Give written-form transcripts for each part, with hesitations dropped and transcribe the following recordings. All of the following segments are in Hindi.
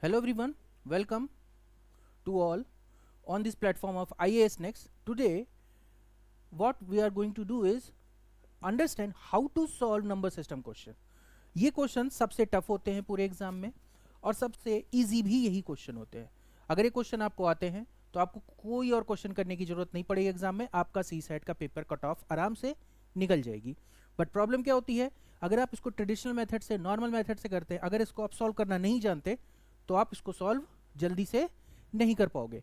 Hello everyone, welcome to all on this platform of IAS Next. Today what we are going to do is understand how to solve number system question. ये क्वेश्चन सबसे टफ होते हैं पूरे एग्जाम में और सबसे इजी भी यही क्वेश्चन होते हैं. अगर ये क्वेश्चन आपको आते हैं तो आपको कोई और क्वेश्चन करने की जरूरत नहीं पड़ेगी एग्जाम में. आपका सी सेट का पेपर कट ऑफ आराम से निकल जाएगी. बट प्रॉब्लम क्या होती है, अगर आप इसको ट्रेडिशनल मेथड से नॉर्मल मेथड से करते हैं, अगर इसको आप सॉल्व करना नहीं जानते तो आप इसको सॉल्व जल्दी से नहीं कर पाओगे.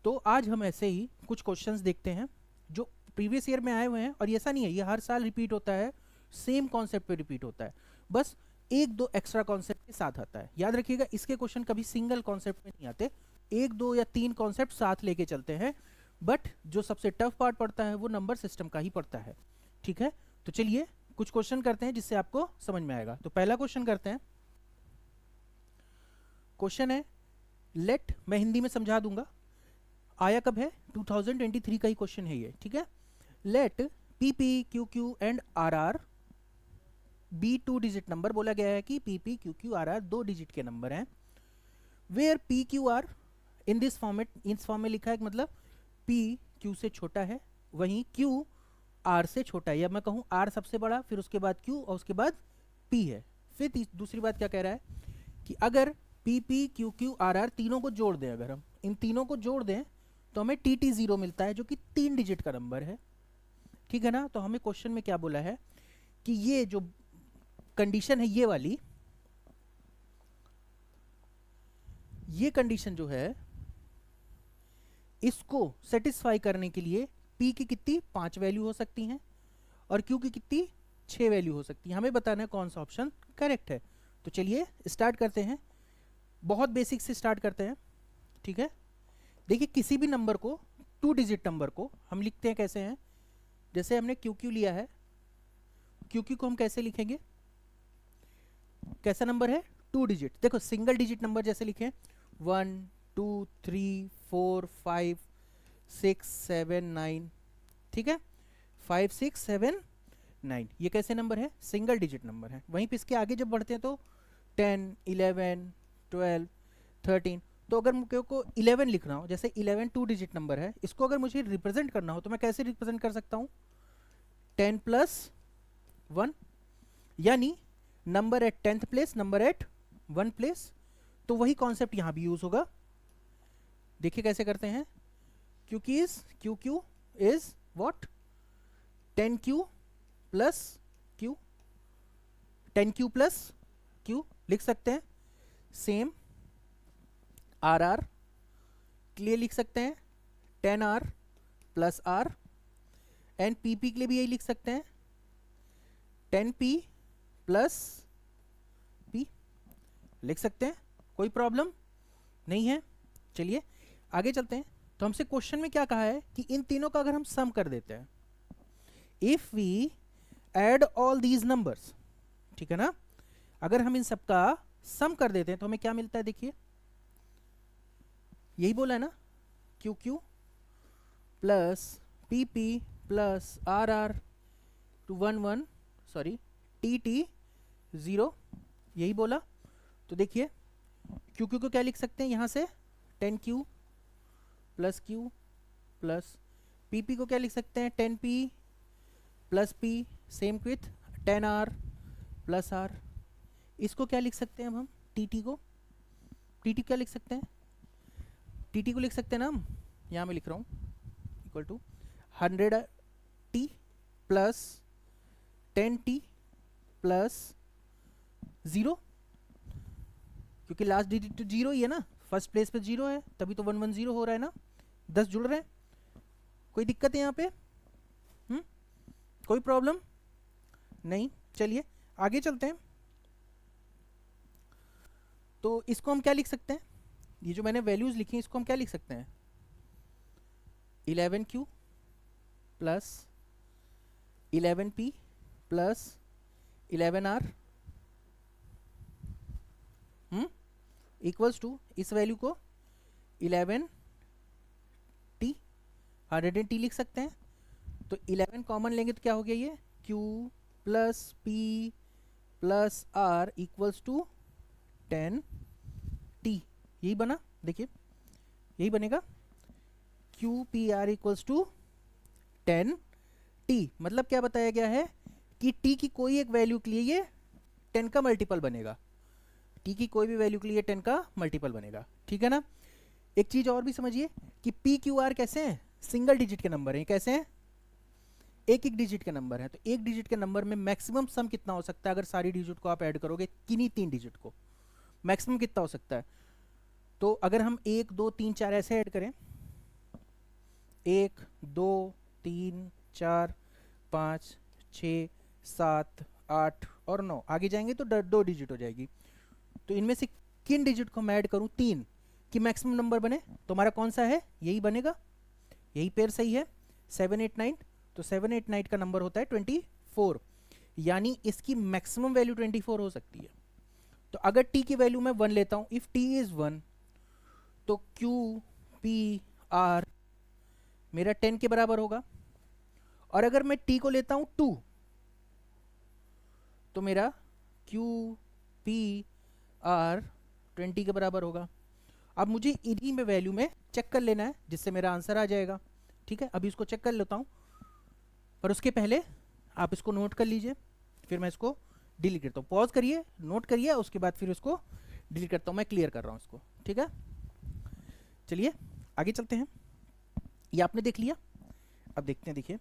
तो आज हम ऐसे ही कुछ क्वेश्चंस देखते हैं जो प्रीवियस ईयर में आए हुए हैं. और ऐसा नहीं है, ये हर साल रिपीट होता है, सेम कॉन्सेप्ट पे रिपीट होता है, बस एक दो एक्स्ट्रा कॉन्सेप्ट के साथ आता है. याद रखिएगा, इसके क्वेश्चन कभी सिंगल कॉन्सेप्ट में नहीं आते, एक दो या तीन कॉन्सेप्ट साथ लेके चलते हैं. बट जो सबसे टफ पार्ट पड़ता है वो नंबर सिस्टम का ही पड़ता है. ठीक है, तो चलिए कुछ क्वेश्चन करते हैं जिससे आपको समझ में आएगा. तो पहला क्वेश्चन करते हैं. क्वेश्चन है लेट, मैं हिंदी में समझा दूंगा. आया कब है, 2023 का ही क्वेश्चन है ये. ठीक है, let p p q q and r r be 2 digit number. बोला गया है कि p p q q r r 2 digit के नंबर हैं. Where p Q r in this format, इस फॉर्म में लिखा है, मतलब पी क्यू से छोटा है, वहीं क्यू आर से छोटा है. या मैं कहूँ आर सबसे बड़ा, फिर उसके बाद क्यू और उसके बाद पी है. फिर दूसरी बात क्या कह रहा है कि अगर p p q q r r तीनों को जोड़ दें, अगर हम इन तीनों को जोड़ दें तो हमें टी टी 0 मिलता है जो कि 3 डिजिट का नंबर है. ठीक है ना. तो हमें क्वेश्चन में क्या बोला है कि ये जो कंडीशन है, ये वाली, ये कंडीशन जो है, इसको सेटिस्फाई करने के लिए p की कितनी 5 वैल्यू हो सकती हैं और q की कितनी 6 वैल्यू हो सकती है. हमें बताना है कौन सा ऑप्शन करेक्ट है. तो चलिए स्टार्ट करते हैं. बहुत बेसिक से स्टार्ट करते हैं. ठीक है, देखिए किसी भी नंबर को, 2 डिजिट नंबर को हम लिखते हैं कैसे हैं. जैसे हमने क्यू क्यू लिया है, क्यू क्यू को हम कैसे लिखेंगे, कैसा नंबर है, 2 डिजिट. देखो सिंगल डिजिट नंबर जैसे लिखें 1 2 3 4 5 6 7 9. ठीक है, 5 6 7 9, ये कैसे नंबर है, सिंगल डिजिट नंबर है. वहीं पे इसके आगे जब बढ़ते हैं तो 10 11 12 13. तो अगर मुझे को 11 लिखना हो, जैसे 11 2 डिजिट नंबर है, इसको अगर मुझे रिप्रेजेंट करना हो तो मैं कैसे रिप्रेजेंट कर सकता हूँ, 10 प्लस 1, यानी number at 10th place, number at 1 place. तो वही कॉन्सेप्ट यहाँ भी यूज होगा. देखिए कैसे करते हैं. Q Q is what, 10q plus q, 10q plus q लिख सकते हैं. सेम आर आर के लिए लिख सकते हैं 10r plus r. And P P के लिए भी यही लिख सकते हैं 10p प्लस p लिख सकते हैं. कोई प्रॉब्लम नहीं है. चलिए आगे चलते हैं. तो हमसे क्वेश्चन में क्या कहा है कि इन तीनों का अगर हम सम कर देते हैं, if we add all these numbers, ठीक है ना, अगर हम इन सब का सम कर देते हैं तो हमें क्या मिलता है. देखिए यही बोला है ना, q q plus p p plus r r to 1 1, sorry t t 0, यही बोला. तो देखिए क्यू क्यू को क्या लिख सकते हैं यहाँ से, 10q plus q plus p P को क्या लिख सकते हैं, 10p plus p, same with 10r plus r. इसको क्या लिख सकते हैं अब हम, tt को, tt क्या लिख सकते हैं, tt को लिख सकते हैं ना हम, यहाँ मैं लिख रहा हूँ, equal to 100t plus 10t plus 0, क्योंकि लास्ट डिजिट तो 0 ही है ना, फर्स्ट प्लेस पे 0 है, तभी तो 110 हो रहा है ना, 10 जुड़ रहे हैं. कोई दिक्कत है यहाँ पे, कोई प्रॉब्लम नहीं. चलिए आगे चलते हैं. तो इसको हम क्या लिख सकते हैं, ये जो मैंने वैल्यूज लिखी हैं इसको हम क्या लिख सकते हैं, 11q plus 11p plus 11r equals to, इस वैल्यू को 11t 100t लिख सकते हैं. तो 11 कॉमन लेंगे तो क्या हो गया, ये q plus p plus r equals to 10t. यही बना, देखिए यही बनेगा Q P R equals to 10 T. मतलब क्या बताया गया है कि टी की कोई एक वैल्यू के लिए ये 10 का मल्टीपल बनेगा, टी की कोई भी वैल्यू के लिए 10 का मल्टीपल बनेगा, ठीक है ना। एक चीज और भी समझिए कि पी क्यू आर कैसे हैं, सिंगल डिजिट के नंबर हैं। कैसे हैं, एक एक डिजिट के नंबर है। तो एक डिजिट के नंबर में मैक्सिमम सम कितना हो सकता है, अगर सारी डिजिट को आप ऐड करोगे, किन्हीं 3 डिजिट को मैक्सिमम कितना हो सकता है। तो अगर हम 1 2 3 4 ऐसे ऐड करें, 1 2 3 4 5 6 7 8 और 9 आगे जाएंगे तो 2 डिजिट हो जाएगी। तो इनमें से किन डिजिट को मैं ऐड करूं, 3 कि मैक्सिमम नंबर बने, तो हमारा कौन सा है, यही बनेगा, यही पेयर सही है 7 8 9। तो 7 8 9 का नंबर होता है 24, यानी इसकी मैक्सिमम वैल्यू 24 हो सकती है। तो अगर t की वैल्यू मैं 1 लेता हूं, इफ t इज 1, तो q p r मेरा 10 के बराबर होगा। और अगर मैं t को लेता हूं 2, तो मेरा q p r 20 के बराबर होगा। अब मुझे इन्हीं में वैल्यू में चेक कर लेना है, जिससे मेरा आंसर आ जाएगा, ठीक है। अभी इसको चेक कर लेता हूं, पर उसके पहले आप इसको नोट कर लीजिए, फिर मैं इसको डिलीट करता हूँ। पॉज करिए, नोट करिए, उसके बाद फिर इसको डिलीट करता हूँ। मैं क्लियर कर रहा हूँ इसको, ठीक है। चलिए आगे चलते हैं। ये आपने देख लिया, अब देखते हैं, देखिए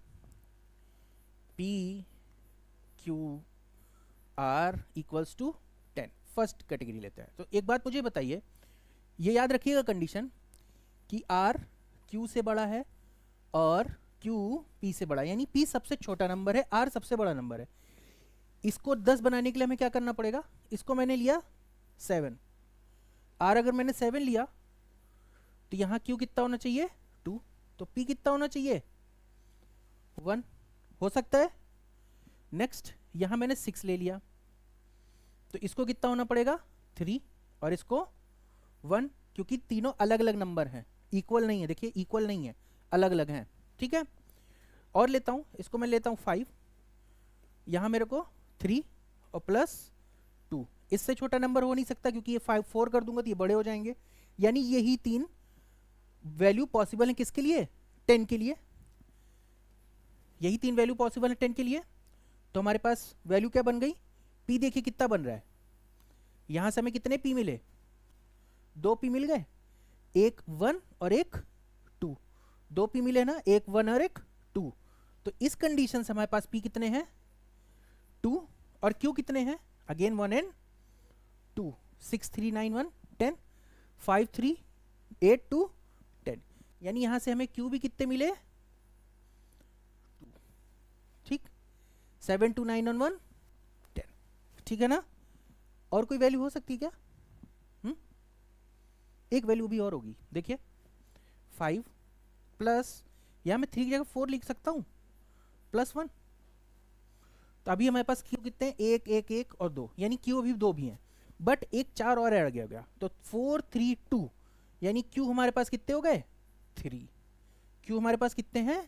P Q R equals to 10, first category लेते हैं। तो एक बात मुझे बताइए, ये याद रखिएगा कंडीशन कि आर क्यू से बड़ा है और क्यू पी से बड़ा, यानी पी सबसे छोटा नंबर है, आर सबसे बड़ा नंबर है। इसको 10 बनाने के लिए हमें क्या करना पड़ेगा, इसको मैंने लिया 7, आर अगर मैंने 7 लिया तो यहाँ क्यू कितना होना चाहिए 2, तो पी कितना होना चाहिए 1, हो सकता है। नेक्स्ट यहाँ मैंने 6 ले लिया, तो इसको कितना होना पड़ेगा 3, और इसको 1, क्योंकि तीनों अलग अलग नंबर हैं, इक्वल नहीं है, देखिए इक्वल नहीं है, अलग अलग हैं, ठीक है। और लेता हूँ, इसको मैं लेता हूँ 5, यहाँ मेरे को 3 और प्लस 2, इससे छोटा नंबर हो नहीं सकता, क्योंकि ये 5 4 कर दूंगा तो ये बड़े हो जाएंगे। यानी यही 3 वैल्यू पॉसिबल है किसके लिए, 10 के लिए, यही 3 वैल्यू पॉसिबल है 10 के लिए। तो हमारे पास वैल्यू क्या बन गई, पी देखिए कितना बन रहा है, यहां से हमें कितने पी मिले, 2 पी मिल गए, एक 1 और एक 2, 2 पी मिले ना, एक 1 और एक 2। तो इस कंडीशन से हमारे पास पी कितने हैं 2, और क्यू कितने हैं अगेन 1 एंड 2, 6 3 9 1 10, 5 3 8 2 10, यानी यहां से हमें क्यू भी कितने मिले 2, ठीक, 7 2 9 1 1 10, ठीक है ना। और कोई वैल्यू हो सकती है क्या, एक वैल्यू भी और होगी, देखिए 5 प्लस, यहां मैं 3 की जगह 4 लिख सकता हूं, प्लस 1। तो अभी हमारे पास क्यू कितने हैं, 1 1 1 और 2, यानी क्यू अभी 2 भी हैं, बट एक 4 और ऐड गया, तो 4 3 2, यानी क्यू हमारे पास कितने हो गए 3, क्यू हमारे पास कितने हैं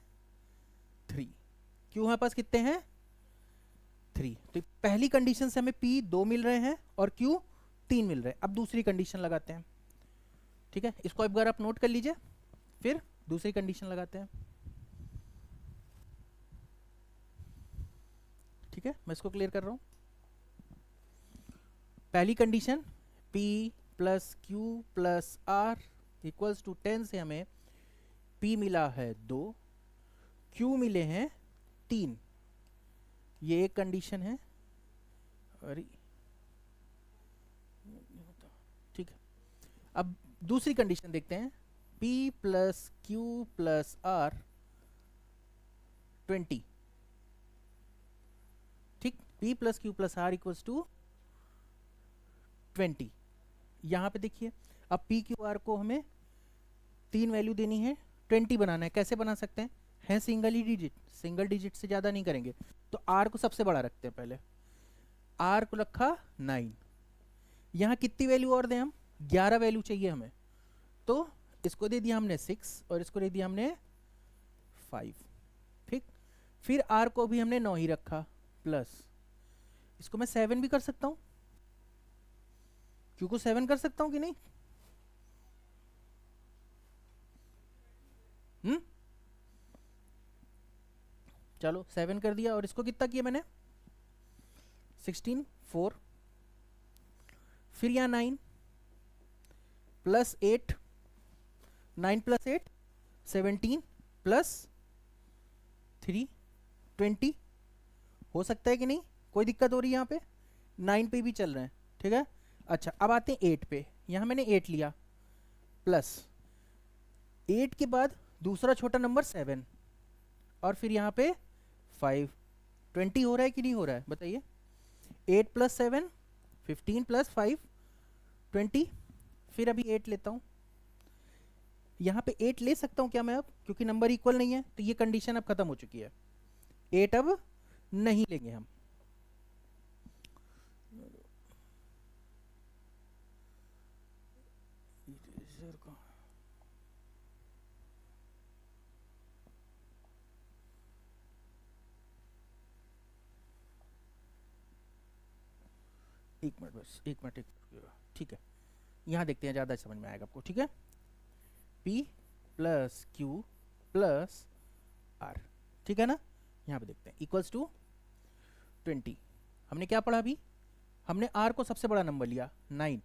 3, क्यू हमारे पास कितने हैं 3। तो पहली कंडीशन से हमें पी 2 मिल रहे हैं और क्यू 3 मिल रहे हैं। अब दूसरी कंडीशन लगाते हैं, ठीक है, इसको एक बार आप नोट कर लीजिए, फिर दूसरी कंडीशन लगाते हैं, ठीक है। मैं इसको क्लियर कर रहा हूं। पहली condition P plus Q plus R equals to 10 से हमें P मिला है 2, Q मिले हैं 3, ये एक कंडीशन है, और ठीक है। अब दूसरी कंडीशन देखते हैं, P plus Q plus R 20, ठीक, P plus Q plus R equals to 20। यहाँ पे देखिए, अब P Q R को हमें 3 वैल्यू देनी है, 20 बनाना है। कैसे बना सकते हैं, है सिंगल ही डिजिट, सिंगल डिजिट से ज़्यादा नहीं करेंगे। तो R को सबसे बड़ा रखते हैं, पहले R को रखा 9, यहाँ कितनी वैल्यू और दें हम, 11 वैल्यू चाहिए हमें, तो इसको दे दिया हमने 6 और इसको दे दिया हमने 5, ठीक। फिर R को भी हमने 9 ही रखा, प्लस इसको मैं 7 भी कर सकता हूँ, Q को 7 कर सकता हूँ कि नहीं, चलो 7 कर दिया, और इसको कितना किया मैंने 16 4, फिर यहाँ 9 प्लस 8, 9 प्लस 8 17 प्लस 3 20, हो सकता है कि नहीं, कोई दिक्कत हो रही है यहाँ पे, 9 पे भी चल रहे हैं, ठीक है। अच्छा अब आते हैं 8 पे, यहाँ मैंने 8 लिया, प्लस 8 के बाद दूसरा छोटा नंबर 7, और फिर यहाँ पे 5, 20 हो रहा है कि नहीं हो रहा है बताइए। 8 प्लस 7 15 प्लस 5 20, फिर अभी 8 लेता हूँ, यहाँ पे 8 ले सकता हूँ क्या मैं अब, क्योंकि नंबर इक्वल नहीं है, तो ये कंडीशन अब खत्म हो चुकी है, 8 अब नहीं लेंगे हम। एक मिनट बस, एक मिनट, ठीक है, यहाँ देखते हैं, ज़्यादा समझ में आएगा आपको, ठीक है। P plus Q plus R, ठीक है ना, यहाँ पे देखते हैं इक्वल्स टू 20। हमने क्या पढ़ा अभी, हमने r को सबसे बड़ा नंबर लिया 9,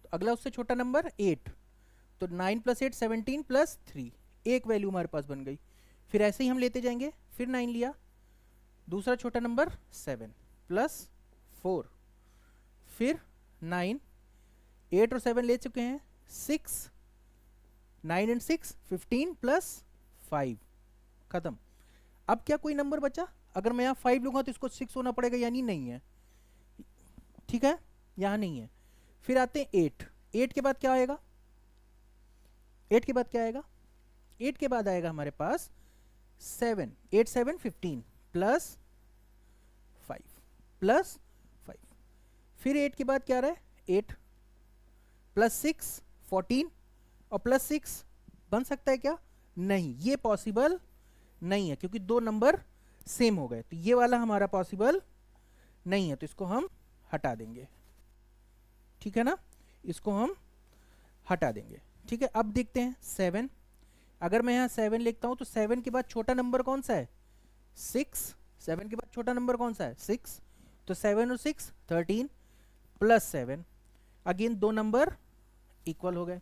तो अगला उससे छोटा नंबर 8, तो 9 प्लस 8 17 प्लस 3, एक वैल्यू हमारे पास बन गई। फिर ऐसे ही हम लेते जाएंगे, फिर 9 लिया, दूसरा छोटा नंबर 7 प्लस 4, फिर 9, 8 और 7 ले चुके हैं 6, 9 एंड 6 15 प्लस 5, खत्म। अब क्या कोई नंबर बचा, अगर मैं यहाँ 5 लूंगा तो इसको 6 होना पड़ेगा, यानी नहीं है, ठीक है, यहाँ नहीं है। फिर आते हैं 8, 8 के बाद क्या आएगा, 8 के बाद क्या आएगा, 8 के बाद आएगा हमारे पास 7, 8 7 15 प्लस 5 प्लस 5, फिर 8 के बाद क्या आ रहा है 8 प्लस 6 14, और प्लस 6 बन सकता है क्या, नहीं, ये पॉसिबल नहीं है, क्योंकि दो नंबर सेम हो गए, तो ये वाला हमारा पॉसिबल नहीं है, तो इसको हम हटा देंगे, ठीक है ना, इसको हम हटा देंगे, ठीक है। अब देखते हैं 7, अगर मैं यहाँ 7 लिखता हूँ तो 7 के बाद छोटा नंबर कौन सा है 6, 7 के बाद छोटा नंबर कौन सा है 6, तो 7 और 6 13 प्लस 7, अगेन दो नंबर इक्वल हो गए।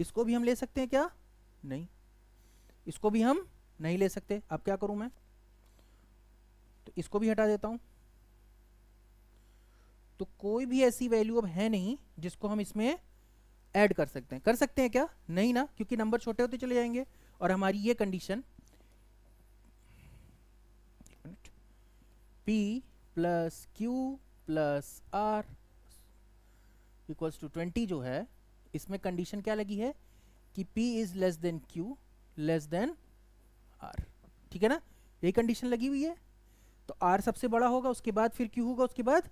इसको भी हम ले सकते हैं क्या, नहीं, इसको भी हम नहीं ले सकते। अब क्या करूं मैं, तो इसको भी हटा देता हूं, तो कोई भी ऐसी वैल्यू अब है नहीं जिसको हम इसमें ऐड कर सकते हैं, कर सकते हैं क्या, नहीं ना, क्योंकि नंबर छोटे होते चले जाएंगे, और हमारी ये condition P plus Q plus R equals to 20 जो है, इसमें कंडीशन क्या लगी है कि P is less than Q less than R, ठीक है ना, यही कंडीशन लगी हुई है। तो R सबसे बड़ा होगा, उसके बाद फिर Q होगा, उसके बाद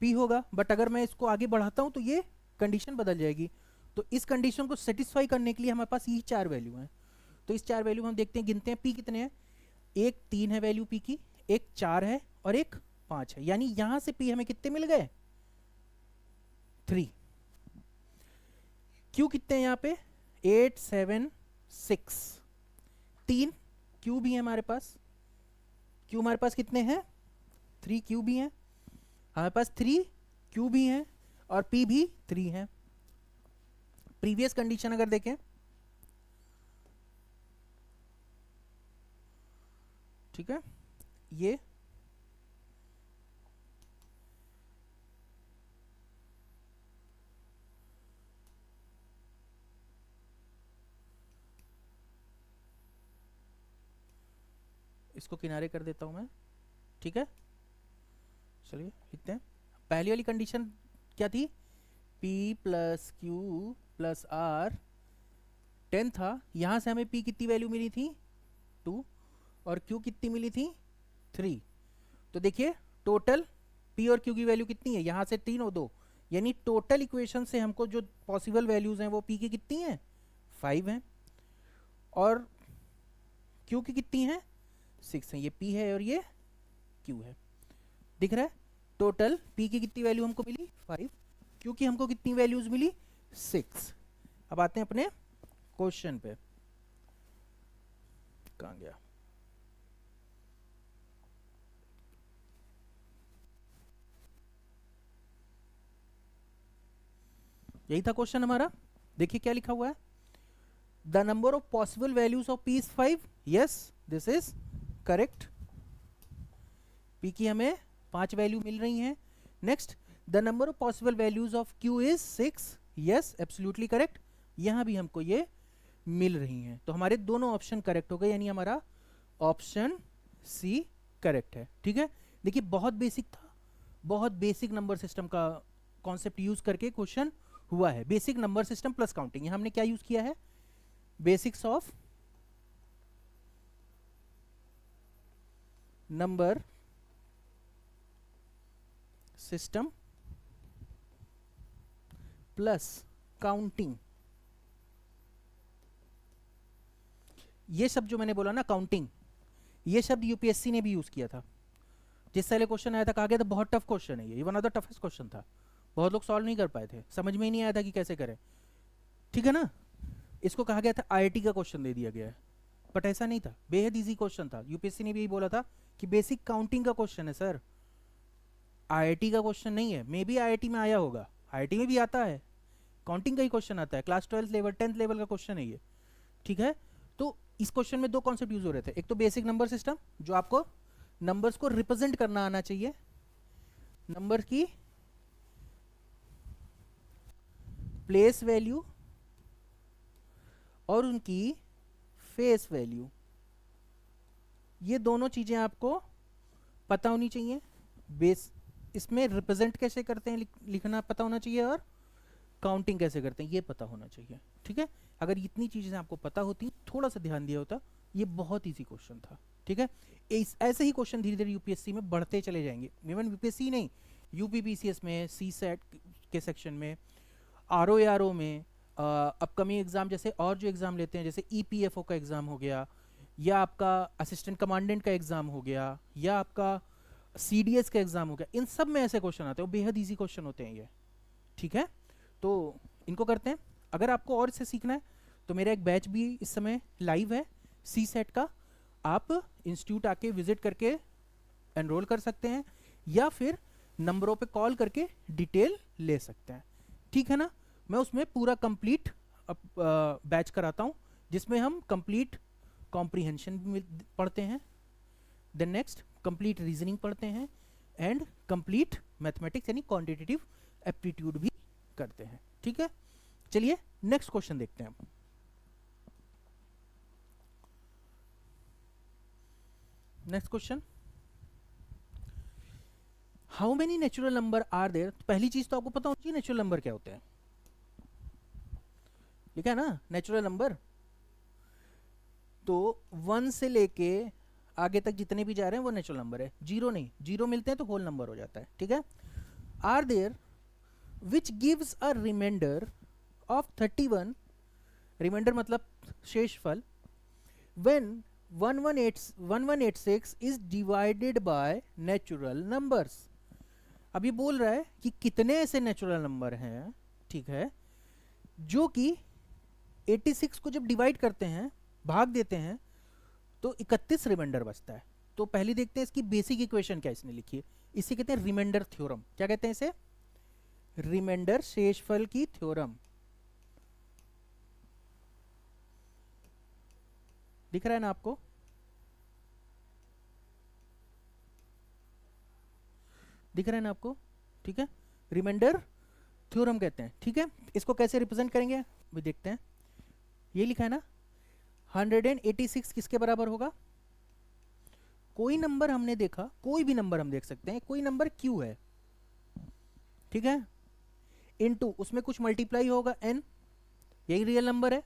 P होगा, बट अगर मैं इसको आगे बढ़ाता हूं तो ये कंडीशन बदल जाएगी। तो इस कंडीशन को सेटिस्फाई करने के लिए हमारे पास ये 4 वैल्यू हैं, तो इस 4 वैल्यू हम देखते हैं, गिनते हैं P कितने हैं, एक 3 है वैल्यू P की, एक 4 है और एक 5 है, यानी यहां से P हमें कितने मिल गए 3। Q कितने हैं यहाँ पे 8 7 6, 3 Q भी है हमारे पास, Q हमारे पास कितने हैं 3 Q भी हैं, हमारे पास 3 Q भी हैं और P भी 3 है। प्रीवियस कंडीशन अगर देखें, ठीक है, ये इसको किनारे कर देता हूं मैं, ठीक है, चलिए लिखते हैं। पहली वाली कंडीशन क्या थी, P plus Q plus R 10 था, यहां से हमें P कितनी वैल्यू मिली थी 2 और Q कितनी मिली थी 3, तो देखिए टोटल P और Q की वैल्यू कितनी है, यहां से 3 और 2, यानी टोटल इक्वेशन से हमको जो पॉसिबल वैल्यूज हैं वो P की कितनी है 5 हैं, और Q की कितनी है 6 है, ये P है और ये Q है, दिख रहा है। टोटल P की कितनी वैल्यू हमको मिली 5, Q की हमको कितनी वैल्यूज मिली 6। अब आते हैं अपने क्वेश्चन पे, कहाँ गया? यही था क्वेश्चन हमारा। देखिए क्या लिखा हुआ है, the number of possible values of P is 5। Yes, this is correct. P की हमें 5 वैल्यू मिल रही हैं। Next, the number of possible values of Q is 6। Yes, absolutely correct. यहां भी हमको ये मिल रही हैं, तो हमारे दोनों ऑप्शन करेक्ट हो गए, यानी हमारा ऑप्शन सी करेक्ट है। ठीक है, देखिए बहुत बेसिक था, बहुत बेसिक नंबर सिस्टम का कॉन्सेप्ट यूज करके क्वेश्चन हुआ है। Basic number system plus counting, हमने क्या यूज किया है, basics of number system plus counting. ये शब्द जो मैंने बोला ना काउंटिंग, ये शब्द यूपीएससी ने भी यूज किया था। जिस पहले क्वेश्चन आया था कहा गया था बहुत टफ क्वेश्चन है, ये one of the toughest question था, बहुत लोग सॉल्व नहीं कर पाए थे, समझ में ही नहीं आया था कि कैसे करें। ठीक है ना, इसको कहा गया था आईआईटी का क्वेश्चन दे दिया गया है, बट ऐसा नहीं था, बेहद इजी क्वेश्चन था। यूपीएससी ने भी यही बोला था कि बेसिक काउंटिंग का क्वेश्चन है सर, आईआईटी का क्वेश्चन नहीं है। मे बी आईआईटी में आया होगा, आईआईटी में भी आता है, काउंटिंग का ही क्वेश्चन आता है, क्लास 12 लेवल 10th लेवल का क्वेश्चन है ये। ठीक है, तो इस क्वेश्चन में दो कॉन्सेप्ट यूज हो रहे थे, एक तो बेसिक नंबर सिस्टम जो आपको नंबर्स को रिप्रेजेंट करना आना चाहिए, नंबर की प्लेस वैल्यू और उनकी फेस वैल्यू, ये दोनों चीजें आपको पता होनी चाहिए। बेस इसमें रिप्रेजेंट कैसे करते हैं लिखना पता होना चाहिए, और काउंटिंग कैसे करते हैं ये पता होना चाहिए। ठीक है, अगर इतनी चीजें आपको पता होती, थोड़ा सा ध्यान दिया होता, ये बहुत इजी क्वेश्चन था। ठीक है, ऐसे ही क्वेश्चन धीरे धीरे यूपीएससी में बढ़ते चले जाएंगे। इवन यूपीएससी नहीं, यूपीपीसीएस में, सी सेट के सेक्शन में, आरओ में, अपकमिंग एग्जाम जैसे और जो एग्जाम लेते हैं, जैसे ईपीएफओ का एग्जाम हो गया, या आपका असिस्टेंट कमांडेंट का एग्जाम हो गया, या आपका सीडीएस का एग्जाम हो गया, इन सब में ऐसे क्वेश्चन आते हैं, वो बेहद इजी क्वेश्चन होते हैं ये। ठीक है, तो इनको करते हैं। अगर आपको और इससे सीखना है तो मेरा एक बैच भी इस समय लाइव है सी सेट का, आप इंस्टीट्यूट आके विजिट करके एनरोल कर सकते हैं, या फिर नंबरों पे कॉल करके डिटेल ले सकते हैं। ठीक है ना, मैं उसमें पूरा कंप्लीट बैच कराता हूँ, जिसमें हम कंप्लीट कॉम्प्रीहेंशन पढ़ते हैं, देन नेक्स्ट कंप्लीट रीजनिंग पढ़ते हैं, एंड कंप्लीट मैथमेटिक्स यानी क्वांटिटेटिव एप्टीट्यूड भी करते हैं। ठीक है, चलिए नेक्स्ट क्वेश्चन देखते हैं। Next question, how many natural number are there. पहली चीज तो आपको पता होनी चाहिए नेचुरल नंबर क्या होते हैं, लिखा है ना नेचुरल नंबर, तो 1 से लेके आगे तक जितने भी जा रहे हैं वो नेचुरल नंबर है, जीरो नहीं, जीरो मिलते हैं तो होल नंबर हो जाता है। ठीक है, are there which gives a remainder of 31, remainder मतलब शेषफल, when 1186 is divided by natural numbers. अब ये बोल रहा है कि कितने ऐसे नेचुरल नंबर हैं, ठीक है, जो कि 86 को जब डिवाइड करते हैं, भाग देते हैं, तो 31 रिमाइंडर बचता है। तो पहले देखते हैं इसकी बेसिक इक्वेशन क्या इसने लिखी है। इसे कहते हैं रिमाइंडर थ्योरम। क्या कहते हैं इसे? रिमाइंडर शेषफल की थ्योरम। दिख रहा है ना आपको? दिख रहा है ना आपको? ठीक है, रिमाइंडर थ्योरम कहते हैं। ठीक है, इसको कैसे रिप्रेजेंट करेंगे भी देखते हैं। ये लिखा है ना 186 किसके बराबर होगा? कोई नंबर हमने देखा, कोई भी नंबर हम देख सकते हैं, कोई नंबर क्यू है, ठीक है, इनटू उसमें कुछ मल्टीप्लाई होगा n, यही रियल नंबर है,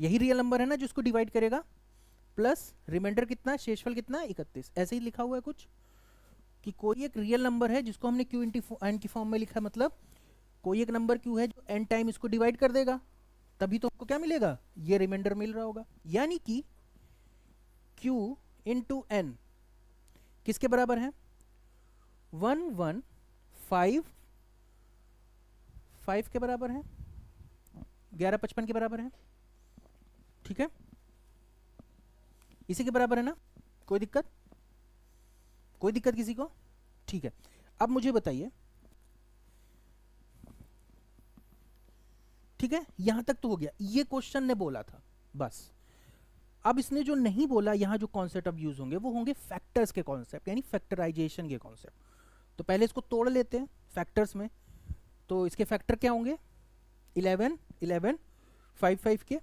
यही रियल नंबर है ना जो इसको डिवाइड करेगा, प्लस रिमाइंडर कितना, शेषफल कितना 31। ऐसे ही लिखा हुआ है कुछ कि कोई एक रियल नंबर है जिसको हमने क्यू इंटू एन की फॉर्म में लिखा है, मतलब कोई एक नंबर क्यू है जो n टाइम इसको डिवाइड कर देगा, तभी तो आपको क्या मिलेगा, ये रिमाइंडर मिल रहा होगा। यानी कि q इंटू एन किसके बराबर है? 115 के बराबर है, 1155 के बराबर है। ठीक है, इसी के बराबर है ना, कोई दिक्कत, कोई दिक्कत किसी को? ठीक है, अब मुझे बताइए, ठीक है, यहां तक तो हो गया, ये क्वेश्चन ने बोला था बस। अब इसने जो नहीं बोला, यहां जो कॉन्सेप्ट अब यूज होंगे वो होंगे फैक्टर्स के कॉन्सेप्ट, यानी फैक्टराइजेशन के कॉन्सेप्ट। तो पहले इसको तोड़ लेते हैं फैक्टर्स में। तो इसके फैक्टर क्या होंगे? 11, 11, 5, 5 के।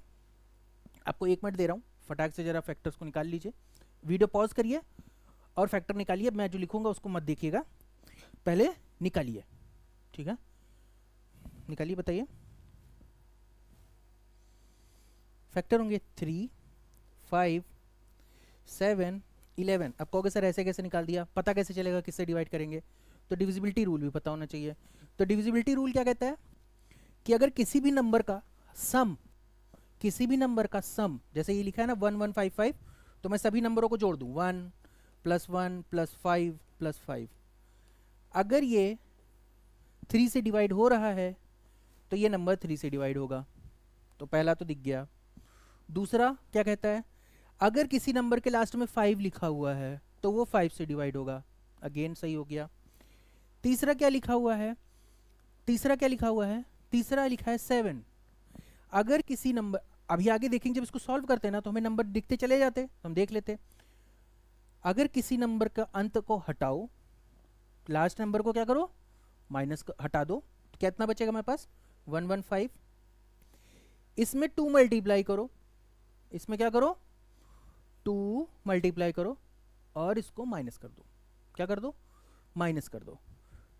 आपको 1 मिनट दे रहा हूँ, फटाक से जरा फैक्टर्स को निकाल लीजिए, वीडियो पॉज करिए और फैक्टर निकालिए। मैं जो लिखूंगा उसको मत देखिएगा, पहले निकालिए, ठीक है, निकालिए, बताइए। फैक्टर होंगे 3, 5, 7, 11। अब कहोगे सर ऐसे कैसे निकाल दिया, पता कैसे चलेगा किससे डिवाइड करेंगे? तो डिविजिबिलिटी रूल भी पता होना चाहिए। तो डिविजिबिलिटी रूल क्या कहता है कि अगर किसी भी नंबर का सम, किसी भी नंबर का सम, जैसे ये लिखा है ना 1155, तो मैं सभी नंबरों को जोड़ दूं, 1 + 1 + 5 + 5। अगर ये 3 से डिवाइड हो रहा है तो ये नंबर 3 से डिवाइड होगा। तो पहला तो दिख गया। दूसरा क्या कहता है, अगर किसी नंबर के लास्ट में 5 लिखा हुआ है तो वो 5 से डिवाइड होगा, अगेन सही हो गया। तीसरा क्या लिखा हुआ है, तीसरा क्या लिखा हुआ है, तीसरा लिखा है 7। अगर किसी नंबर, अभी आगे देखेंगे जब इसको सॉल्व करते हैं ना तो हमें नंबर दिखते चले जाते, हम देख लेते। अगर किसी नंबर का अंत को हटाओ, लास्ट नंबर को क्या करो, माइनस हटा दो, तो कितना बचेगा मेरे पास, 115। इसमें 2 मल्टीप्लाई करो, इसमें क्या करो, 2 मल्टीप्लाई करो और इसको माइनस कर दो, क्या कर दो, माइनस कर दो।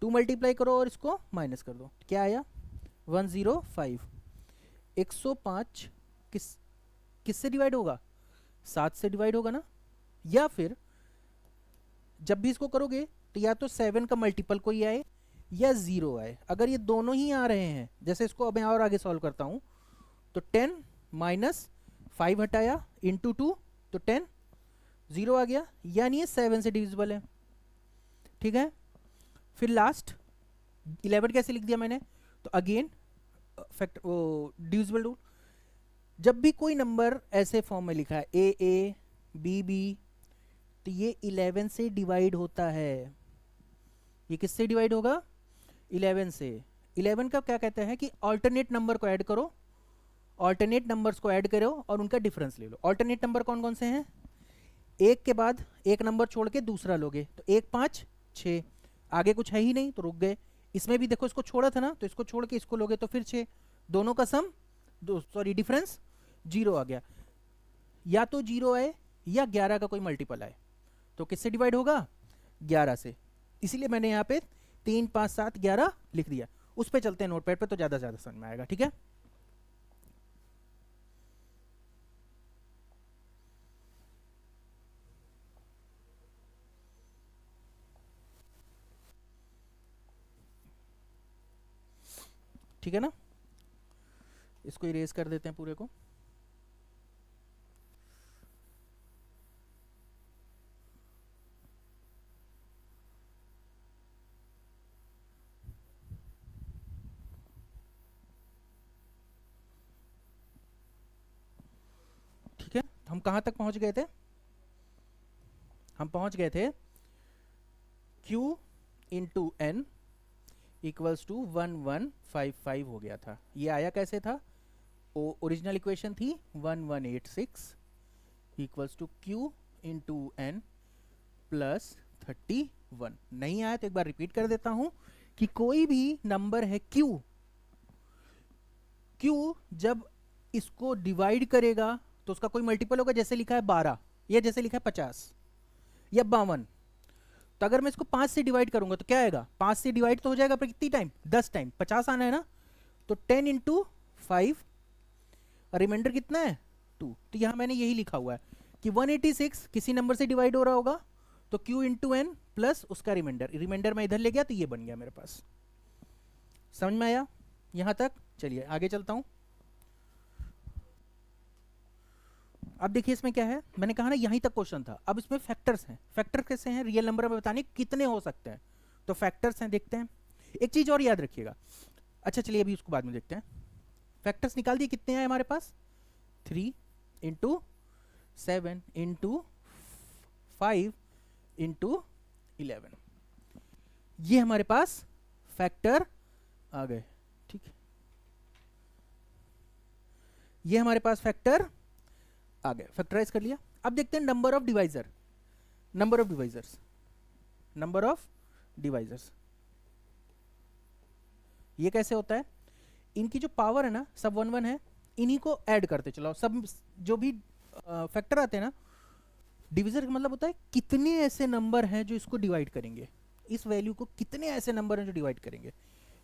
2 मल्टीप्लाई करो और इसको माइनस कर दो, क्या आया, 105। 105 किससे डिवाइड होगा, 7 से डिवाइड होगा ना। या फिर जब भी इसको करोगे तो या तो 7 का मल्टीपल कोई आए या 0 आए। अगर ये दोनों ही आ रहे हैं, जैसे इसको अब मैं और आगे सॉल्व करता हूं, तो 10 - 5 हटाया इंटू 2, तो 10, 0 आ गया, यानी ये 7 से डिविजिबल है, ठीक है। फिर लास्ट 11 कैसे लिख दिया मैंने, तो अगेन फैक्ट वो डिविजिबल रूल। जब भी कोई नंबर ऐसे फॉर्म में लिखा है a b b, तो ये 11 से डिवाइड होता है। ये किससे डिवाइड होगा, 11 से। 11 का क्या कहते हैं कि ऑल्टरनेट नंबर को ऐड करो, ऑल्टरनेट नंबर्स को ऐड करो और उनका डिफरेंस ले लो। ऑल्टरनेट नंबर कौन कौन से हैं, एक के बाद एक नंबर छोड़ के दूसरा लोगे, तो 1, 5, 6, आगे कुछ है ही नहीं तो रुक गए। इसमें भी देखो इसको छोड़ा था ना, तो इसको छोड़ के इसको लोगे तो फिर 6, दोनों का सम, सॉरी डिफरेंस 0 आ गया। या तो 0 आए या 11 का कोई मल्टीपल आए, तो किससे डिवाइड होगा, 11 से। इसीलिए मैंने यहाँ पे 3, 5, 7, 11 लिख दिया। उस पे चलते हैं नोटपैड पे, तो ज़्यादा समझ में आएगा, ठीक है। ठीक है ना, इसको इरेज कर देते हैं पूरे को। ठीक है, हम कहां तक पहुंच गए थे, हम पहुंच गए थे q into n equals to 1155 हो गया था। ये आया कैसे था, ओरिजिनल इक्वेशन थी 1186 equals to q into n plus 31। नहीं आया तो एक बार रिपीट कर देता हूं कि कोई भी नंबर है q, जब इसको डिवाइड करेगा तो उसका कोई मल्टीपल होगा, जैसे लिखा है 12 या जैसे लिखा है 50 या 52। तो अगर मैं इसको 5 से डिवाइड करूंगा तो क्या आएगा, 5 से डिवाइड तो हो जाएगा पर कितनी टाइम, 10 टाइम, 50 आना है ना। तो 10 इंटू 5, रिमाइंडर कितना है 2। तो यहां मैंने यही लिखा हुआ है कि 186 किसी नंबर से डिवाइड हो रहा होगा, तो q इंटू एन प्लस उसका रिमाइंडर, रिमाइंडर मैं इधर ले गया तो ये बन गया मेरे पास। समझ में आया यहां तक, चलिए आगे चलता हूं। अब देखिए इसमें क्या है, मैंने कहा ना यहीं तक क्वेश्चन था। अब इसमें फैक्टर्स हैं, फैक्टर कैसे हैं, रियल नंबर में बताने कितने हो सकते हैं, तो फैक्टर्स हैं, देखते हैं। एक चीज और याद रखिएगा, अच्छा चलिए अभी उसको बाद में देखते हैं। फैक्टर्स निकाल दिए, कितने हैं हमारे पास, 3 इंटू 7 इंटू 5 इंटू 11, ये हमारे पास फैक्टर आ गए। ठीक है, ये हमारे पास फैक्टर आ गए, फैक्टराइज कर लिया। अब देखते हैं number of divisor, number of divisors, number of divisors ये कैसे होता है। इनकी जो पावर है ना सब 1 1 है, इन्हीं को ऐड करते चलाओ। सब जो भी फैक्टर आते हैं ना, डिविजन का मतलब होता है कितने ऐसे नंबर हैं जो इसको डिवाइड करेंगे, इस वैल्यू को कितने ऐसे नंबर हैं जो डिवाइड करेंगे।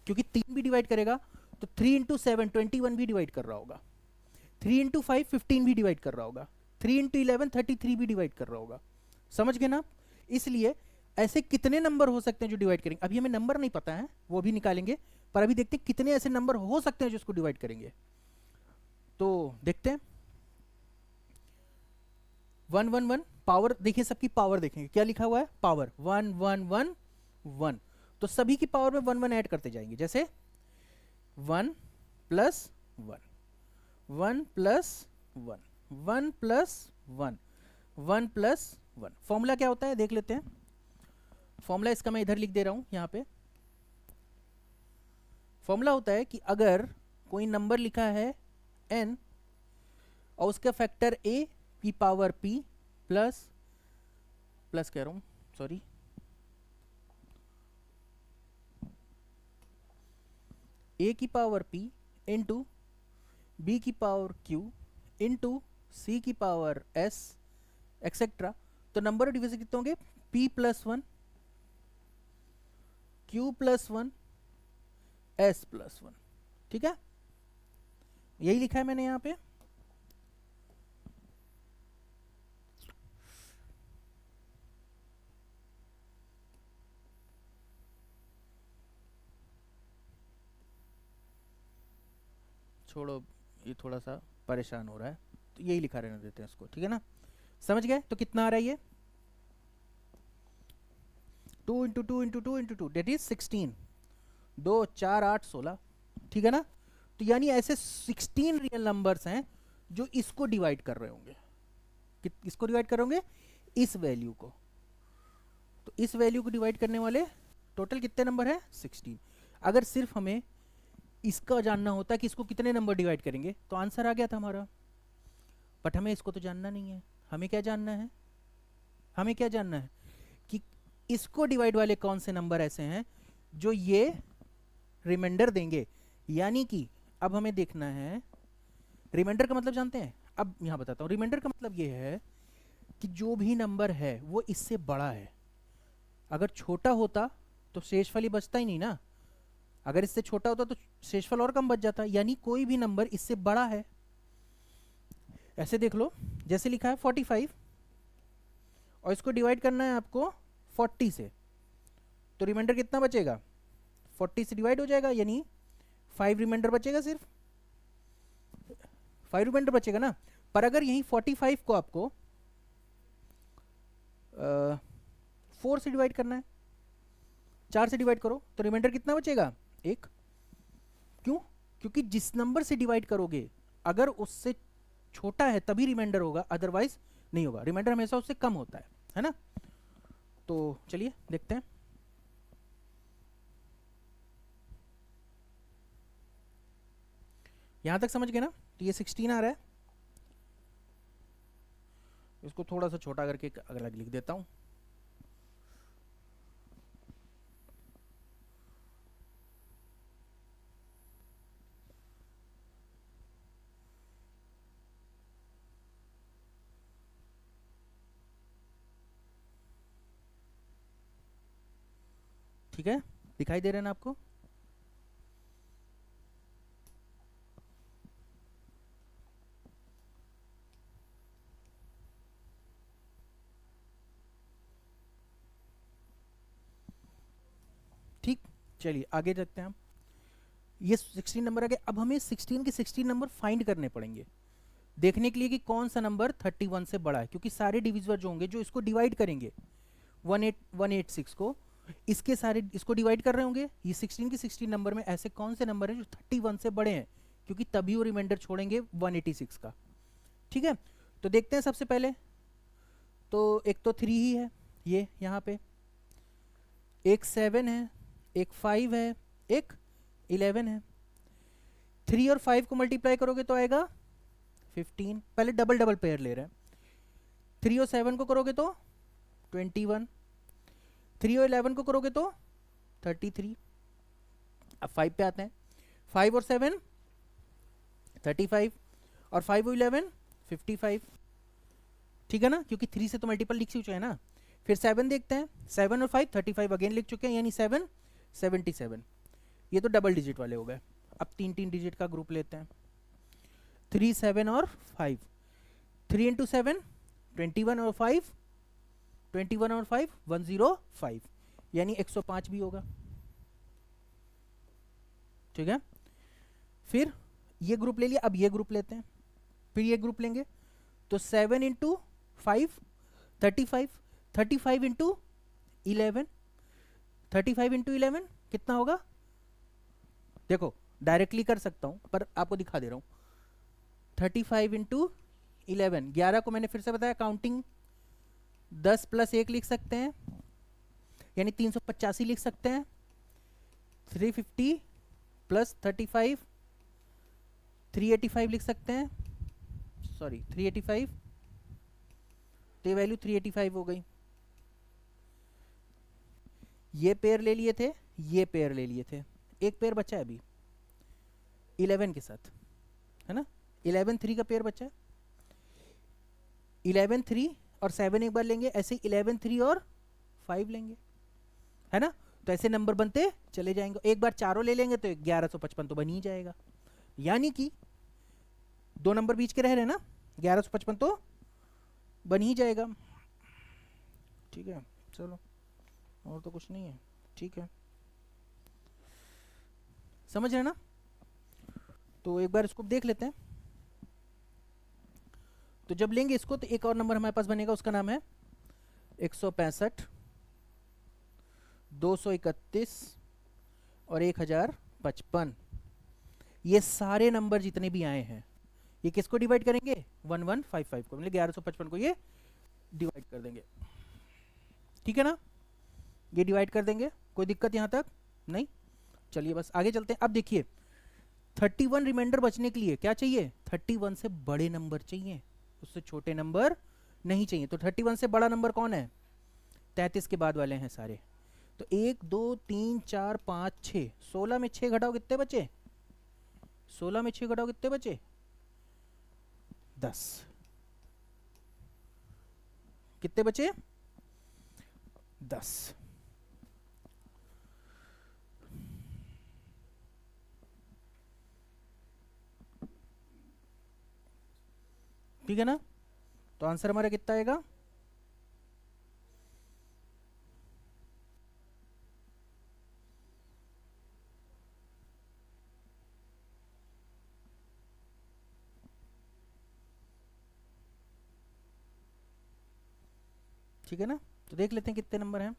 क्योंकि 3 भी डिवाइड करेगा तो 3 इंटू 7 21 भी डिवाइड कर रहा होगा, 3 इंटू 5 15 भी डिवाइड कर रहा होगा, 3 इंटू 11 33 भी डिवाइड कर रहा होगा। समझ गए ना। इसलिए ऐसे कितने नंबर हो सकते हैं जो डिवाइड करेंगे। अभी हमें नंबर नहीं पता है, वो भी निकालेंगे, पर अभी देखते हैं कितने ऐसे नंबर हो सकते हैं जो इसको डिवाइड करेंगे। तो देखते हैं 1 1 1 पावर, देखिए सबकी पावर देखेंगे क्या लिखा हुआ है, पावर 1 1 1 1, तो सभी की पावर में 1 1 ऐड करते जाएंगे। जैसे 1 plus 1, 1 plus 1, 1 plus 1, 1 plus 1। Formula क्या होता है देख लेते हैं। फॉर्मूला इसका मैं इधर लिख दे रहा हूं यहाँ पे। फॉर्मूला होता है कि अगर कोई नंबर लिखा है n और उसका फैक्टर a की पावर p प्लस प्लस कह रहा हूं सॉरी, a की पावर p इंटू b की पावर q इंटू c की पावर s एक्सेट्रा, तो नंबर ऑफ डिविजन कितने होंगे, p plus 1, q plus 1, s plus 1। ठीक है, यही लिखा है मैंने यहां पे। छोड़ो, ये थोड़ा सा परेशान हो रहा है, तो यही लिखा रहने देते हैं इसको। ठीक है ना, समझ गए। तो कितना आ रहा है ये 2 into 2 into 2 into 2 that is 16, 2 4 8 16। ठीक है ना, तो यानी ऐसे 16 रियल नंबर्स हैं जो इसको डिवाइड कर रहे होंगे। इसको डिवाइड कर रहे होंगे, इस वैल्यू को। तो इस वैल्यू को डिवाइड करने वाले टोटल कितने नंबर है 16। अगर सिर्फ हमें इसका जानना होता कि इसको कितने नंबर डिवाइड करेंगे तो आंसर आ गया था हमारा, बट हमें इसको तो जानना नहीं है। हमें क्या जानना है, हमें क्या जानना है कि इसको डिवाइड वाले कौन से नंबर ऐसे हैं जो ये रिमाइंडर देंगे। यानी कि अब हमें देखना है, रिमाइंडर का मतलब जानते हैं, अब यहां बताता हूं। रिमाइंडर का मतलब ये है कि जो भी नंबर है वो इससे बड़ा है। अगर छोटा होता तो शेषफल ही बचता ही नहीं ना, अगर इससे छोटा होता तो शेषफल और कम बच जाता। यानी कोई भी नंबर इससे बड़ा है। ऐसे देख लो, जैसे लिखा है 45 और इसको डिवाइड करना है आपको 40 से, तो रिमाइंडर कितना बचेगा, 40 से डिवाइड हो जाएगा, यानी 5 रिमाइंडर बचेगा, सिर्फ 5 रिमाइंडर बचेगा ना। पर अगर यही 45 को आपको 4 से डिवाइड करना है, 4 से डिवाइड करो तो रिमाइंडर कितना बचेगा, 1। क्यों, क्योंकि जिस नंबर से डिवाइड करोगे अगर उससे छोटा है तभी रिमाइंडर होगा, अदरवाइज नहीं होगा। रिमाइंडर हमेशा उससे कम होता है ना। तो चलिए देखते हैं। यहां तक समझ गए ना। तो ये 16 आ रहा है, इसको थोड़ा सा छोटा करके अलग लिख देता हूं। ठीक है, दिखाई दे रहे हैं ना आपको। ठीक, चलिए आगे देखते हैं हम। ये 16 नंबर आ गए। अब हमें 16 के 16 नंबर फाइंड करने पड़ेंगे, देखने के लिए कि कौन सा नंबर 31 से बड़ा है। क्योंकि सारे डिविजर जो होंगे जो इसको डिवाइड करेंगे 186 को, इसके सारे इसको डिवाइड कर रहे होंगे। ये 16 के 16 नंबर में ऐसे कौन से नंबर हैं जो 31 से बड़े हैं, क्योंकि तभी वो रिमाइंडर छोड़ेंगे 186 का। ठीक है, तो देखते हैं सबसे पहले, तो एक तो 3 ही है ये यहाँ पे, एक 7 है, एक 5 है, एक 11 है। 3 और 5 को मल्टीप्लाई करोगे तो आएगा 15। पहले डबल डबल पेयर ले रहे हैं। 3 और 7 को करोगे तो 21, 3 और 11 को करोगे तो 33। अब 5 पे आते हैं, 5 और 7 35, और 5 और 11 55, ठीक है ना, क्योंकि 3 से तो मल्टीपल लिख चुके हैं ना। फिर 7 देखते हैं, 7 और 5 35 अगेन लिख चुके हैं, यानी 7 77। ये तो डबल डिजिट वाले हो गए। अब 3 डिजिट का ग्रुप लेते हैं, 3 7 और 5, 3 इंटू 7 21 और 5 21 और 5 105, यानी 105 भी होगा, ठीक है। फिर ये ग्रुप ले लिया, अब ये ग्रुप लेते हैं, फिर ये ग्रुप लेंगे, तो 7 इंटू 5 35, 35 इंटू 11, 35 इंटू 11 कितना होगा, देखो डायरेक्टली कर सकता हूं पर आपको दिखा दे रहा हूं। 35 इंटू 11, 11 को मैंने फिर से बताया काउंटिंग 10 प्लस 1 लिख सकते हैं, यानी 385 लिख सकते हैं। 350 प्लस 35 385 लिख सकते हैं, सॉरी 385, तो ये वैल्यू 385 हो गई। ये पेयर ले लिए थे, ये पेयर ले लिए थे, एक पेयर बचा है अभी 11 के साथ, है ना। 11 3 का पेयर बचा है, 11 3 और 7 एक बार लेंगे, ऐसे 11 3 और 5 लेंगे, है ना। तो ऐसे नंबर बनते चले जाएंगे, एक बार चारों ले लेंगे तो 1155 तो बन ही जाएगा, यानी कि दो नंबर बीच के रह रहे हैं ना, 1155 तो बन ही जाएगा, ठीक है। चलो और तो कुछ नहीं है, ठीक है, समझ रहे ना। तो एक बार इसको देख लेते हैं। तो जब लेंगे इसको तो एक और नंबर हमारे पास बनेगा, उसका नाम है 165, 231 और 1055। ये सारे नंबर जितने भी आए हैं ये किसको डिवाइड करेंगे, 1155 को, मतलब 1155 को ये डिवाइड कर देंगे, ठीक है ना। ये डिवाइड कर देंगे, कोई दिक्कत यहां तक नहीं। चलिए बस आगे चलते हैं। अब देखिए 31 रिमाइंडर बचने के लिए क्या चाहिए, 31 से बड़े नंबर चाहिए, उससे छोटे नंबर नहीं चाहिए। तो 31 से बड़ा नंबर कौन है, 33 के बाद वाले हैं सारे। तो 1 2 3 4 5 6, 16 में 6 घटाओ कितने बचे, 16 में 6 घटाओ कितने बचे, 10। कितने बचे, 10। ठीक है ना। तो आंसर हमारा कितना आएगा, ठीक है ना। तो देख लेते हैं कितने नंबर हैं,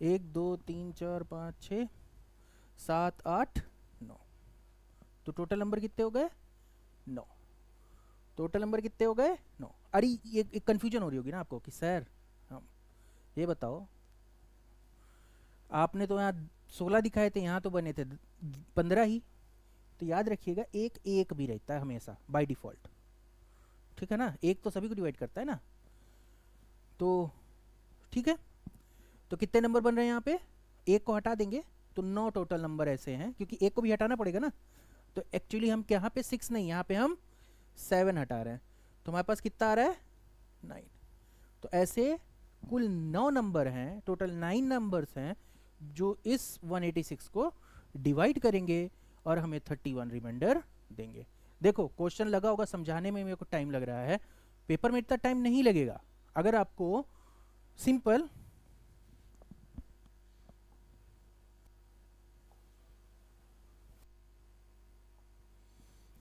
1 2 3 4 5 6 7 8 9। तो टोटल नंबर कितने हो गए, 9। टोटल नंबर कितने हो गए, 9। अरे ये एक कन्फ्यूजन हो रही होगी ना आपको कि सर हम ये बताओ, आपने तो यहाँ 16 दिखाए थे, यहाँ तो बने थे 15 ही। तो याद रखिएगा एक एक भी रहता है हमेशा बाय डिफॉल्ट, ठीक है ना, एक तो सभी को डिवाइड करता है ना। तो ठीक है, तो कितने नंबर बन रहे हैं यहाँ पे, एक को हटा देंगे तो 9 टोटल नंबर ऐसे हैं, क्योंकि एक को भी हटाना पड़ेगा ना। तो एक्चुअली हम यहाँ पे 6 नहीं, यहाँ पे हम 7 हटा रहे हैं, तो हमारे पास कितना आ रहा है, 9। तो ऐसे कुल 9 नंबर हैं, टोटल 9 नंबर्स हैं जो इस 186 को डिवाइड करेंगे और हमें 31 रिमाइंडर देंगे। देखो क्वेश्चन लगा होगा, समझाने में मेरे को टाइम लग रहा है, पेपर में इतना टाइम नहीं लगेगा अगर आपको सिंपल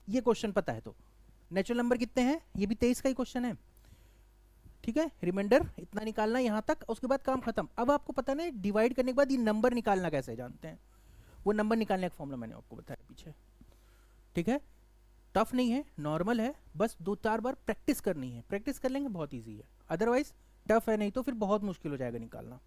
ये क्वेश्चन पता है। तो नेचुरल नंबर कितने हैं, ये भी 23 का ही क्वेश्चन है, ठीक है। रिमाइंडर इतना निकालना यहाँ तक, उसके बाद काम खत्म। अब आपको पता नहीं डिवाइड करने के बाद ये नंबर निकालना कैसे जानते हैं, वो नंबर निकालने का फॉर्मूला मैंने आपको बताया पीछे, ठीक है। टफ नहीं है, नॉर्मल है, बस 2-4 बार प्रैक्टिस करनी है, प्रैक्टिस कर लेंगे बहुत ईजी है। अदरवाइज टफ है, नहीं तो फिर बहुत मुश्किल हो जाएगा निकालना।